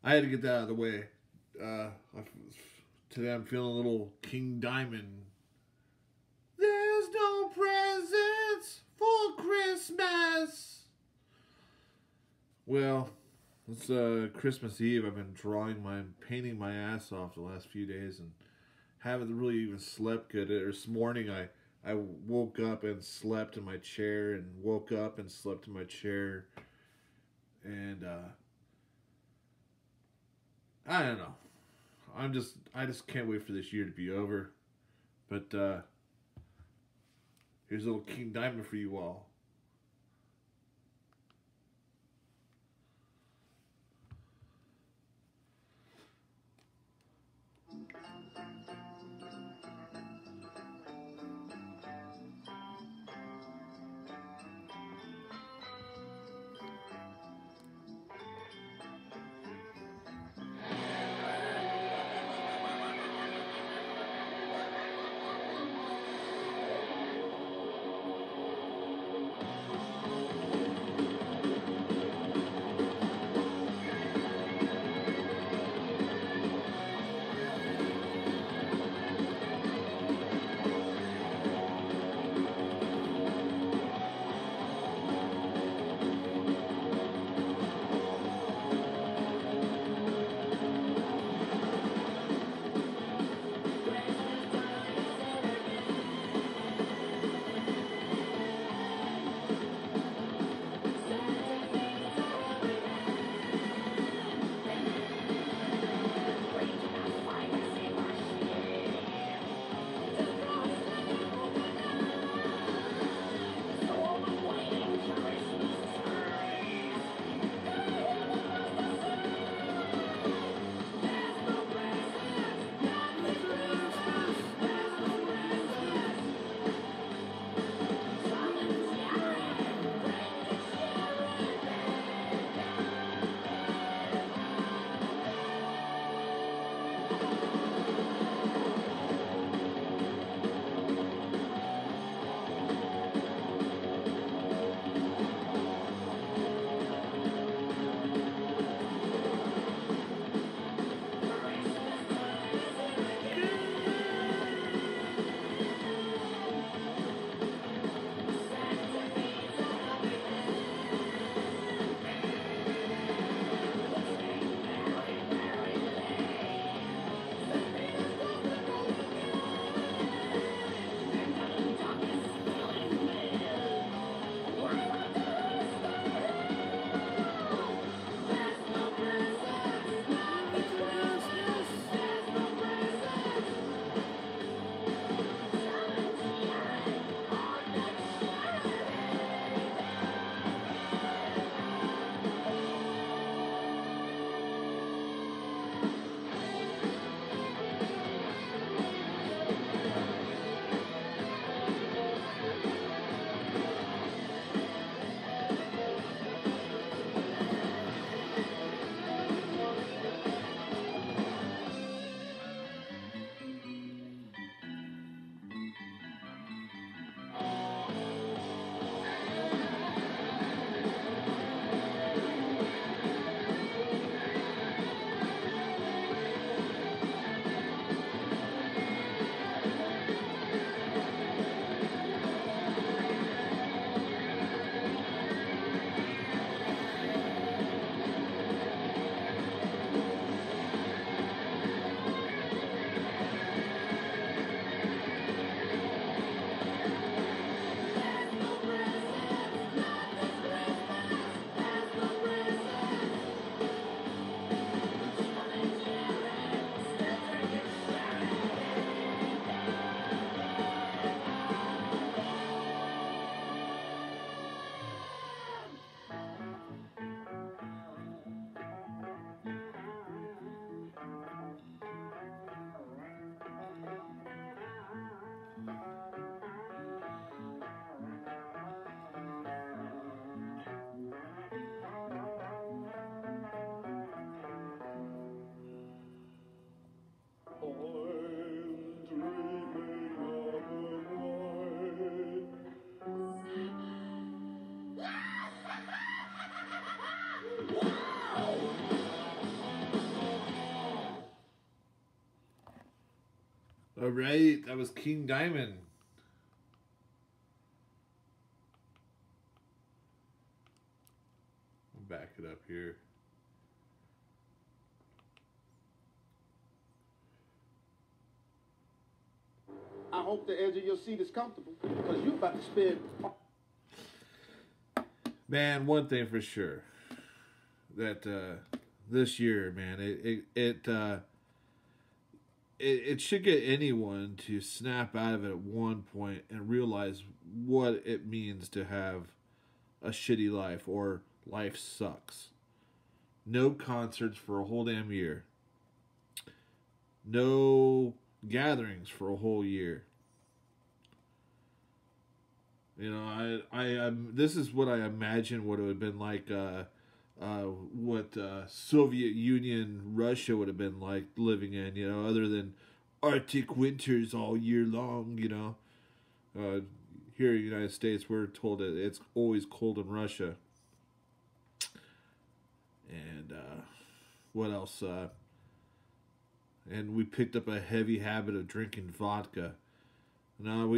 I had to get that out of the way. Today I'm feeling a little King Diamond. There's no presents for Christmas. Well, it's Christmas Eve. I've been painting my ass off the last few days and haven't really even slept good. This morning I woke up and slept in my chair and woke up and slept in my chair. And I don't know. I just can't wait for this year to be over. But here's a little King Diamond for you all. All right, that was King Diamond. I'll back it up here. I hope the edge of your seat is comfortable because you're about to spend. Man, one thing for sure, that this year, man, it should get anyone to snap out of it at one point and realize what it means to have a shitty life or life sucks. No concerts for a whole damn year. No gatherings for a whole year. You know, this is what I imagine what it would have been like. What Soviet Union, Russia would have been like living in. You know, other than Arctic winters all year long. You know, here in the United States, we're told that it's always cold in Russia. And what else? And we picked up a heavy habit of drinking vodka. No,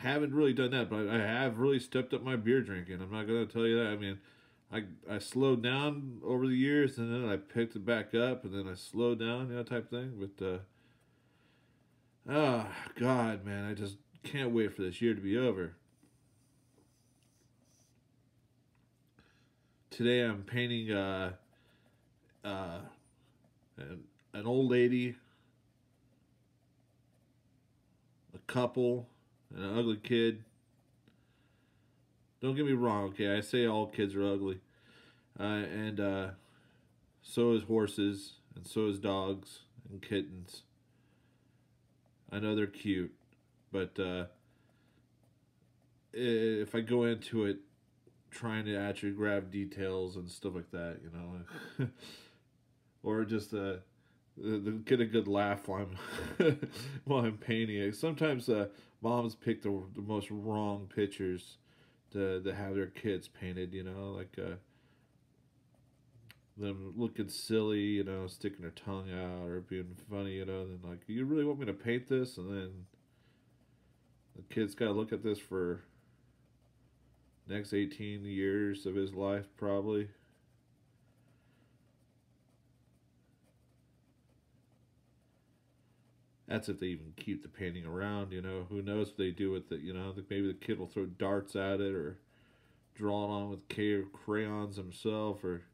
haven't really done that, but I have really stepped up my beer drinking. I'm not going to tell you that. I mean, I slowed down over the years, and then I picked it back up, and then I slowed down, you know, type thing. But, oh, God, man, I just can't wait for this year to be over. Today I'm painting an old lady, a couple, and an ugly kid. Don't get me wrong, okay? I say all kids are ugly. And so is horses, and so is dogs and kittens. I know they're cute, but if I go into it trying to actually grab details and stuff like that, you know, or just get a good laugh while I'm painting it. Sometimes moms pick the most wrong pictures to have their kids painted, you know, like them looking silly, you know, sticking their tongue out or being funny, you know, then like, you really want me to paint this? And then the kid's got to look at this for next 18 years of his life, probably. That's if they even keep the painting around, you know. Who knows what they do with it, you know. Maybe the kid will throw darts at it or draw it on with crayons himself, or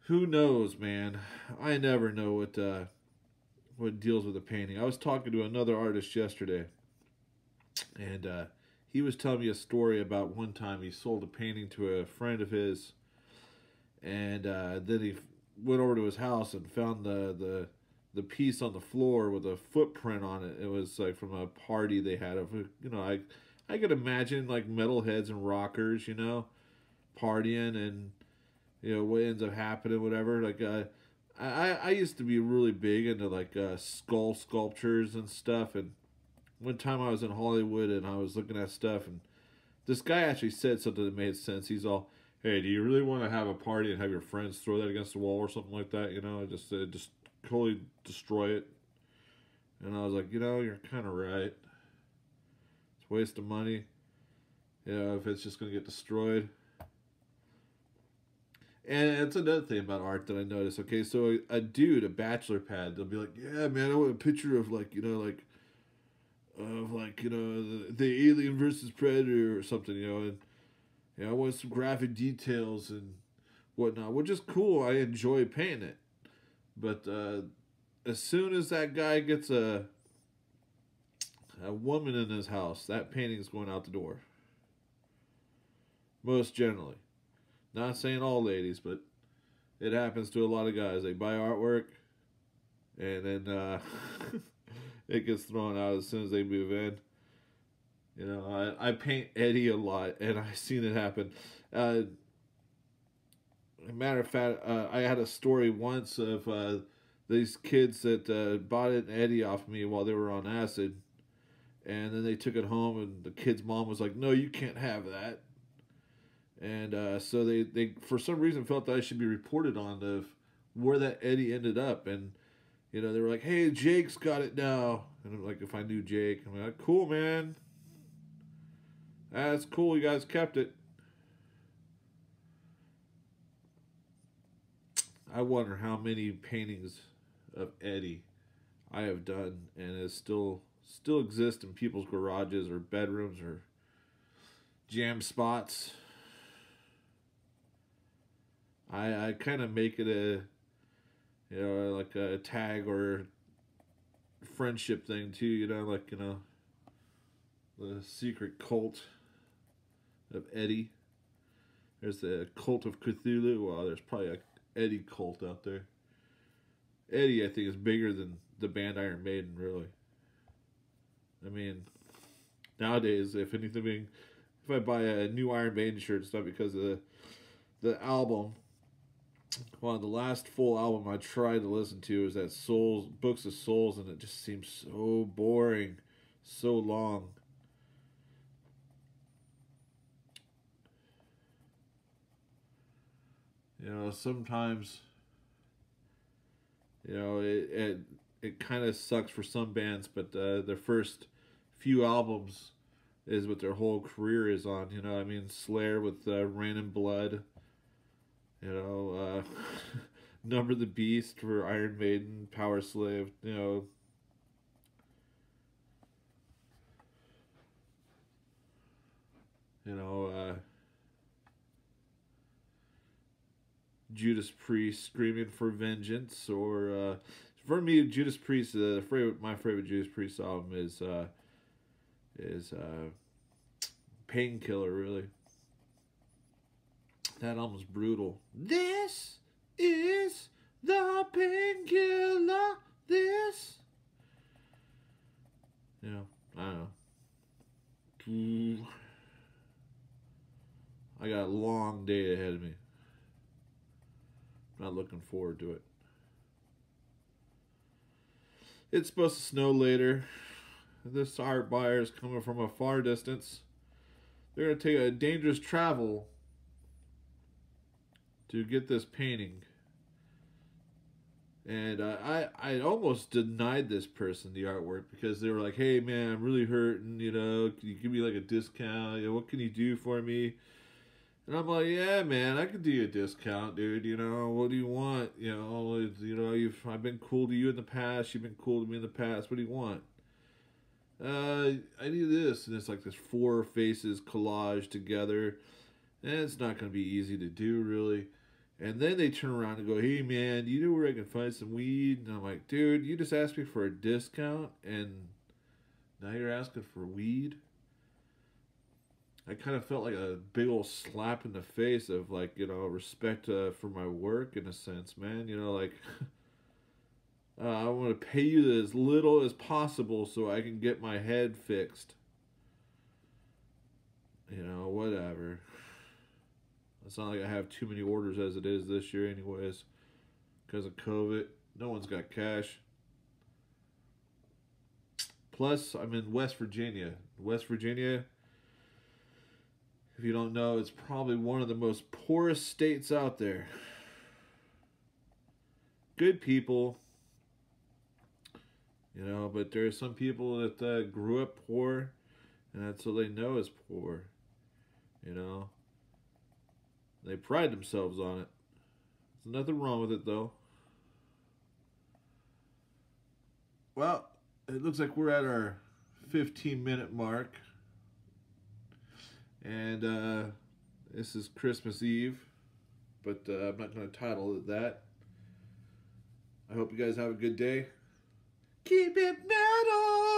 who knows, man. I never know what deals with the painting. I was talking to another artist yesterday, and he was telling me a story about one time he sold a painting to a friend of his, and then he went over to his house and found the piece on the floor with a footprint on it. It was like from a party they had of, you know, I could imagine like metalheads and rockers, you know, partying, and you know what ends up happening, whatever. Like I used to be really big into like skull sculptures and stuff, and one time I was in Hollywood and I was looking at stuff, and this guy actually said something that made sense. He's all, "Hey, do you really want to have a party and have your friends throw that against the wall or something like that? You know, just totally destroy it." And I was like, you know, you're kind of right. It's a waste of money, you know, if it's just going to get destroyed. And it's another thing about art that I noticed. Okay, so a dude, a bachelor pad, they'll be like, "Yeah, man, I want a picture of like, you know, the Alien versus Predator or something, you know, and you know, I want some graphic details and whatnot," which is cool. I enjoy painting it. But as soon as that guy gets a woman in his house, that painting's going out the door. Most generally. Not saying all ladies, but it happens to a lot of guys. They buy artwork, and then it gets thrown out as soon as they move in. You know, I paint Eddie a lot, and I've seen it happen. As a matter of fact, I had a story once of these kids that bought an Eddie off me while they were on acid, and then they took it home, and the kid's mom was like, "No, you can't have that." And so they for some reason felt that I should be reported on of where that Eddie ended up, and You know, they were like, hey, Jake's got it now. And I'm like, if I knew Jake, I'm like, cool, man. That's cool, you guys kept it. I wonder how many paintings of Eddie I have done and it still exist in people's garages or bedrooms or jam spots. I kind of make it a, you know, like a tag or friendship thing too, you know, like, you know, the secret cult of Eddie. There's the cult of Cthulhu. Well, there's probably a Eddie cult out there. Eddie, I think, is bigger than the band Iron Maiden, really. I mean, nowadays, if anything, if I buy a new Iron Maiden shirt, it's not because of the album. Well, the last full album I tried to listen to is that Souls, Books of Souls, and it just seems so boring, so long. You know, sometimes, you know, it kind of sucks for some bands, but their first few albums is what their whole career is on. You know, I mean, Slayer with Rain and Blood. You know, Number the Beast for Iron Maiden, Power Slave. You know, you know. Judas Priest, Screaming for Vengeance, or for me, Judas Priest. My favorite Judas Priest album is Painkiller. Really, that album's brutal. This is the painkiller. This, you know, I don't know. I got a long day ahead of me. Not looking forward to it. It's supposed to snow later. This art buyer is coming from a far distance. They're going to take a dangerous travel to get this painting. And I almost denied this person the artwork because they were like, hey man, I'm really hurting, you know, can you give me like a discount? You know, what can you do for me? And I'm like, yeah, man, I could do you a discount, dude. You know, what do you want? You know, I've been cool to you in the past. You've been cool to me in the past. What do you want? I need this, and it's like this 4 faces collage together, and it's not going to be easy to do, really. And then they turn around and go, hey, man, do you know where I can find some weed? And I'm like, dude, you just asked me for a discount, and now you're asking for weed? I kind of felt like a big old slap in the face of, like, you know, respect for my work in a sense, man. You know, like, I want to pay you as little as possible so I can get my head fixed. You know, whatever. It's not like I have too many orders as it is this year anyways. Because of COVID. No one's got cash. Plus, I'm in West Virginia. West Virginia, if you don't know, it's probably one of the most poorest states out there. Good people, you know, but there are some people that grew up poor, and that's all they know is poor. You know, they pride themselves on it. There's nothing wrong with it, though. Well, it looks like we're at our 15-minute mark. And this is Christmas Eve, but I'm not going to title it that. I hope you guys have a good day. Keep it metal!